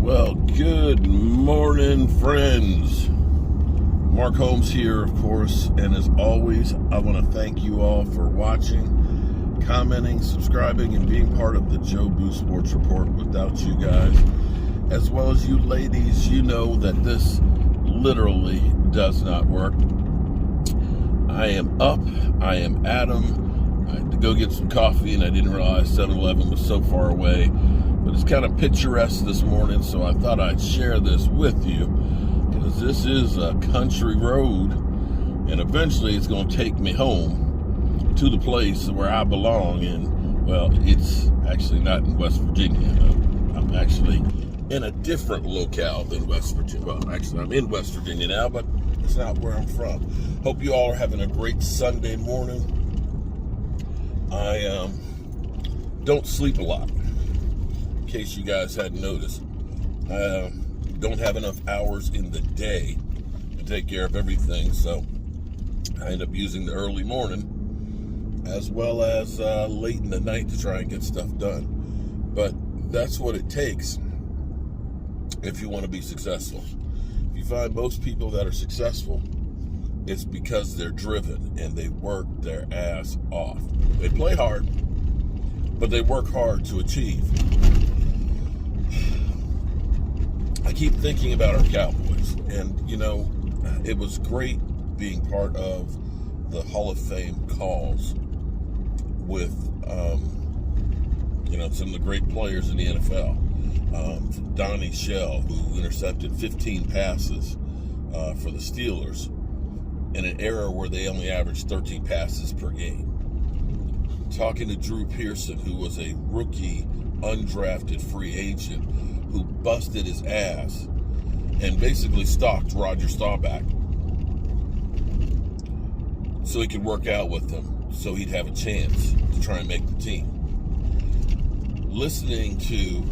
Well, good morning, friends. Mark Holmes here, of course, and as always, I want to thank you all for watching, commenting, subscribing, and being part of the Joe Boo Sports Report. Without you guys, as well as you ladies, you know that this literally does not work. I am up, I am Adam. I had to go get some coffee, and I didn't realize 7-Eleven was so far away. But it's kind of picturesque this morning, so I thought I'd share this with you, because this is a country road, and eventually it's going to take me home to the place where I belong. And, well, it's actually not in West Virginia. I'm actually in a different locale than West Virginia. Well, actually, I'm in West Virginia now, but it's not where I'm from. Hope you all are having a great Sunday morning. I don't sleep a lot. In case you guys hadn't noticed, I don't have enough hours in the day to take care of everything, so I end up using the early morning as well as late in the night to try and get stuff done. But that's what it takes if you want to be successful. If you find most people that are successful, it's because they're driven and they work their ass off. They play hard, but they work hard to achieve. I keep thinking about our Cowboys, and you know, it was great being part of the Hall of Fame calls with some of the great players in the NFL. Donnie Shell, who intercepted 15 passes for the Steelers in an era where they only averaged 13 passes per game. Talking to Drew Pearson, who was a rookie, undrafted free agent, who busted his ass and basically stalked Roger Staubach so he could work out with them, so he'd have a chance to try and make the team. Listening to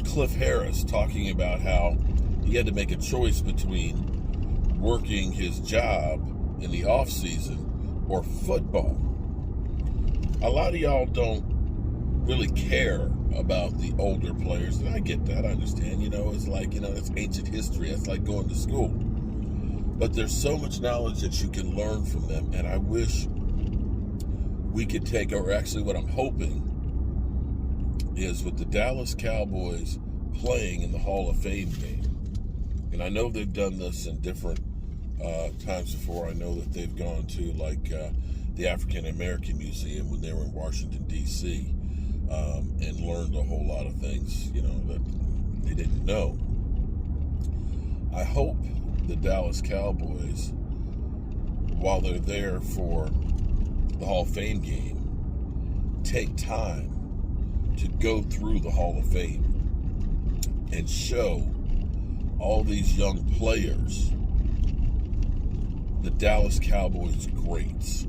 Cliff Harris talking about how he had to make a choice between working his job in the off season or football. A lot of y'all don't really care about the older players, and I get that. I understand. It's like, that's ancient history. That's like going to school. But there's so much knowledge that you can learn from them, and I wish we could take, or actually what I'm hoping is with the Dallas Cowboys playing in the Hall of Fame game, and I know they've done this in different times before. I know that they've gone to the African American Museum when they were in Washington, D.C., and learned a whole lot of things, that they didn't know. I hope the Dallas Cowboys, while they're there for the Hall of Fame game, take time to go through the Hall of Fame and show all these young players the Dallas Cowboys greats,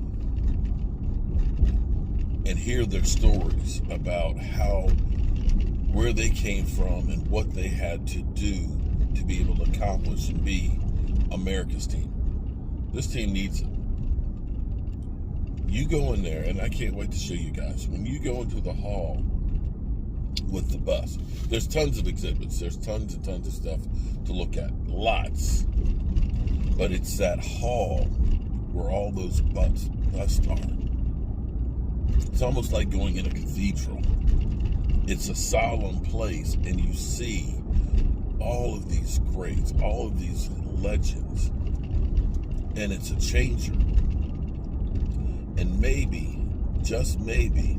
and hear their stories about where they came from and what they had to do to be able to accomplish and be America's team. This team needs it. You go in there, and I can't wait to show you guys, when you go into the hall with the bus, there's tons of exhibits, there's tons and tons of stuff to look at, lots. But it's that hall where all those busts are. It's almost like going in a cathedral. It's a solemn place, and you see all of these greats, all of these legends, and it's a changer. And maybe, just maybe,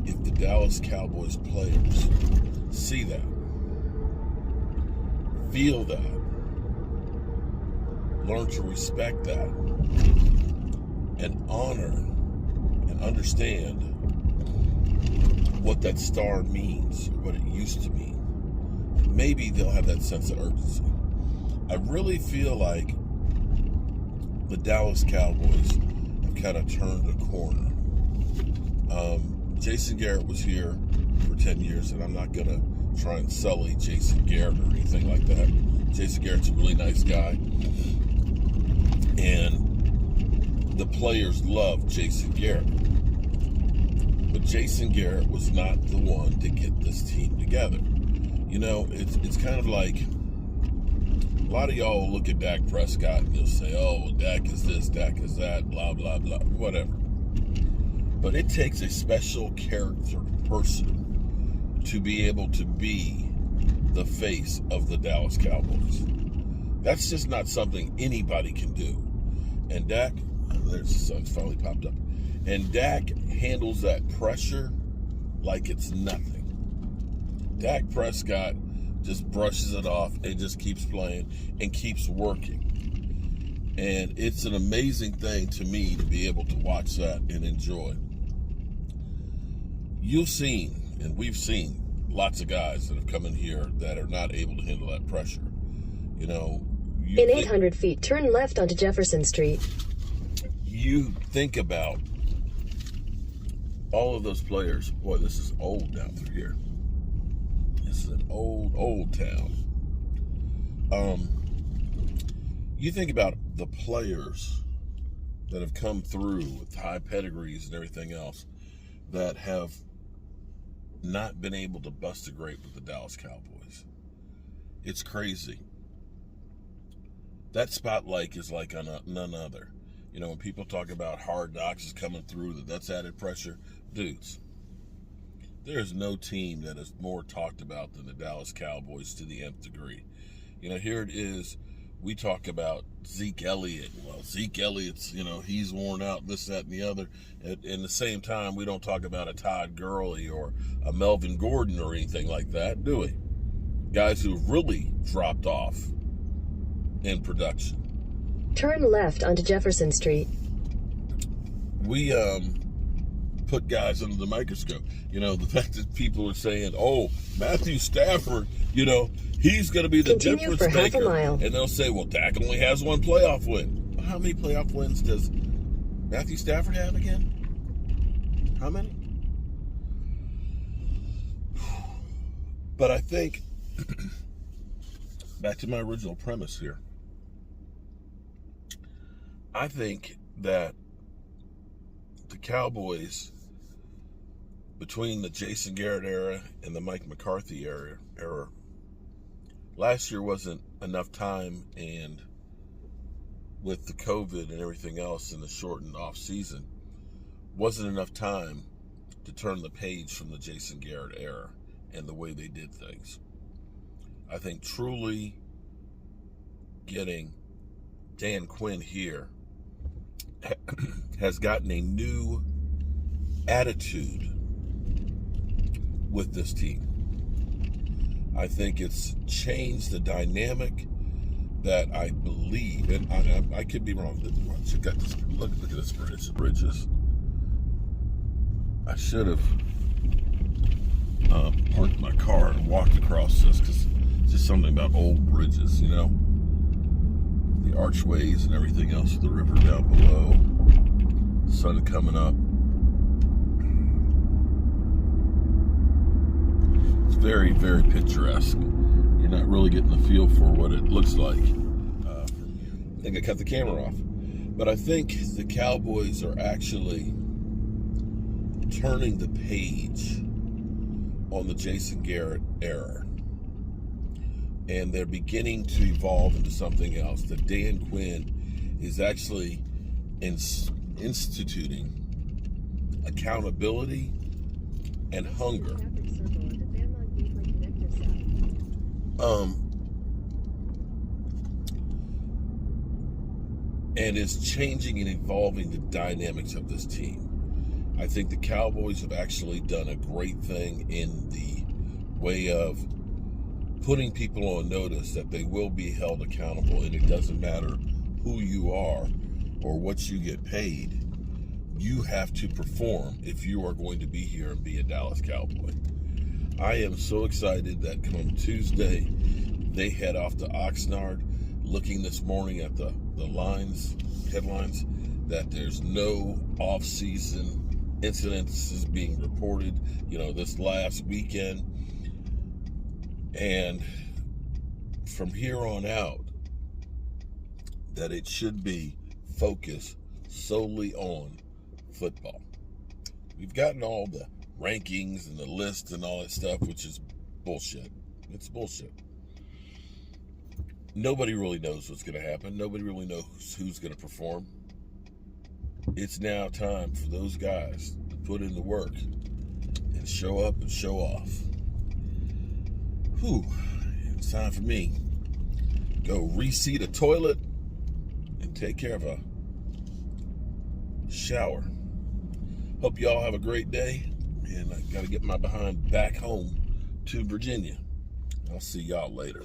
if the Dallas Cowboys players see that, feel that, learn to respect that, and honor and understand what that star means, what it used to mean, maybe they'll have that sense of urgency. I really feel like the Dallas Cowboys have kind of turned a corner. Jason Garrett was here for 10 years, and I'm not going to try and sully Jason Garrett or anything like that. Jason Garrett's a really nice guy, and the players love Jason Garrett. But Jason Garrett was not the one to get this team together. You know, it's kind of like a lot of y'all will look at Dak Prescott and you'll say, oh, well, Dak is this, Dak is that, blah, blah, blah, whatever. But it takes a special character person to be able to be the face of the Dallas Cowboys. That's just not something anybody can do. And Dak, there's the sun's finally popped up. And Dak handles that pressure like it's nothing. Dak Prescott just brushes it off and just keeps playing and keeps working. And it's an amazing thing to me to be able to watch that and enjoy. You've seen, and we've seen, lots of guys that have come in here that are not able to handle that pressure. You know, in 800 feet, turn left onto Jefferson Street. You think about all of those players. Boy, this is old down through here. This is an old town. You think about the players that have come through with high pedigrees and everything else that have not been able to bust a grape with the Dallas Cowboys. It's crazy. That spotlight is like none other. You know, when people talk about Hard Knocks is coming through, that's added pressure. Dudes, there's no team that is more talked about than the Dallas Cowboys to the nth degree. You know, here it is. We talk about Zeke Elliott. Well, Zeke Elliott's, you know, he's worn out, this, that, and the other. In the same time, we don't talk about a Todd Gurley or a Melvin Gordon or anything like that, do we? Guys who've really dropped off in production. Turn left onto Jefferson Street. We put guys under the microscope. You know, the fact that people are saying, oh, Matthew Stafford, you know, he's going to be the Continue difference for half maker. a mile. And they'll say, well, Dak only has one playoff win. Well, how many playoff wins does Matthew Stafford have again? How many? But I think, back to my original premise here, I think that the Cowboys, between the Jason Garrett era and the Mike McCarthy era, last year wasn't enough time, and with the COVID and everything else in the shortened off season, wasn't enough time to turn the page from the Jason Garrett era and the way they did things. I think truly getting Dan Quinn here has gotten a new attitude with this team. I think it's changed the dynamic that I believe, and I could be wrong. Check out this. Look at this bridge. Bridges. I should have parked my car and walked across this, because it's just something about old bridges, you know, the archways and everything else. The river down below, sun coming up. It's very, very picturesque. You're not really getting the feel for what it looks like. I think I cut the camera off. But I think the Cowboys are actually turning the page on the Jason Garrett era. And they're beginning to evolve into something else. That Dan Quinn is actually instituting accountability and hunger. And is changing and evolving the dynamics of this team. I think the Cowboys have actually done a great thing in the way of putting people on notice that they will be held accountable, and it doesn't matter who you are or what you get paid. You have to perform if you are going to be here and be a Dallas Cowboy. I am so excited that come Tuesday, they head off to Oxnard, looking this morning at the headlines, that there's no off-season incidences being reported, you know, this last weekend. And from here on out, that it should be focused solely on football. We've gotten all the rankings and the list and all that stuff, which is bullshit. It's bullshit. Nobody really knows what's going to happen. Nobody really knows who's going to perform. It's now time for those guys to put in the work and show up and show off. Whew. It's time for me. Go reseat a toilet and take care of a shower. Hope y'all have a great day. And I got to get my behind back home to Virginia. I'll see y'all later.